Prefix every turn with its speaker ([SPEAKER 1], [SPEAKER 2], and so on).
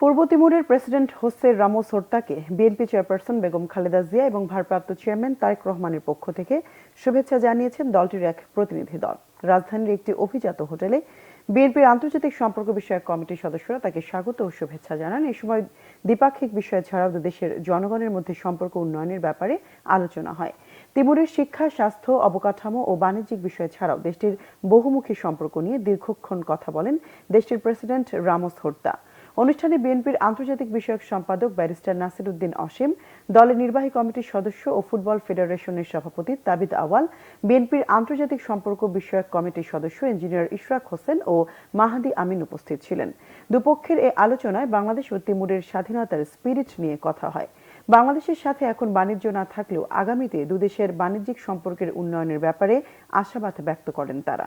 [SPEAKER 1] পূর্ব তিমুরের president Jose Ramos হোর্তাকে BNP chairperson Begum Khaleda Zia এবং ভারপ্রাপ্ত চেয়ারম্যান তারেক রহমানের পক্ষ থেকে শুভেচ্ছা জানিয়েছেন দলটির এক প্রতিনিধি দল। রাজধানীর একটি অভিজাত হোটেলে বিএনপির আন্তর্জাতিক সম্পর্ক বিষয়ক কমিটির সদস্যরা তাকে স্বাগত ও শুভেচ্ছা জানান। এই সময় দ্বিপাক্ষিক বিষয় ছাড়াও দেশের জনগণের মধ্যে সম্পর্ক উন্নয়নের ব্যাপারে আলোচনা হয়। তিমুরের শিক্ষা, স্বাস্থ্য, অবকাঠামো ও বাণিজ্যিক বিষয় ছাড়াও দেশটির বহুমুখী সম্পর্ক নিয়ে দীর্ঘক্ষণ কথা বলেন দেশটির প্রেসিডেন্ট রামোস হোর্তা। অনুষ্ঠানে বিএনপির আন্তর্জাতিক বিষয়ক সম্পাদক ব্যারিস্টার নাসির উদ্দিন অসীম, দলের নির্বাহী কমিটির সদস্য ও ফুটবল ফেডারেশনের সভাপতি তাবিদ আওয়াল, বিএনপির আন্তর্জাতিক সম্পর্ক বিষয়ক কমিটির সদস্য ইঞ্জিনিয়ার ইশরাক হোসেন ও মাহাদি আমিন উপস্থিত ছিলেন। দুপক্ষের এই আলোচনায় বাংলাদেশ ও তিমুরের স্বাধীনতার স্পিরিট নিয়ে কথা হয়। বাংলাদেশের সাথে এখন বাণিজ্য না থাকলেও আগামীতে দুদেশের বাণিজ্যিক সম্পর্কের উন্নয়নের ব্যাপারে আশাবাদ ব্যক্ত করেন তারা।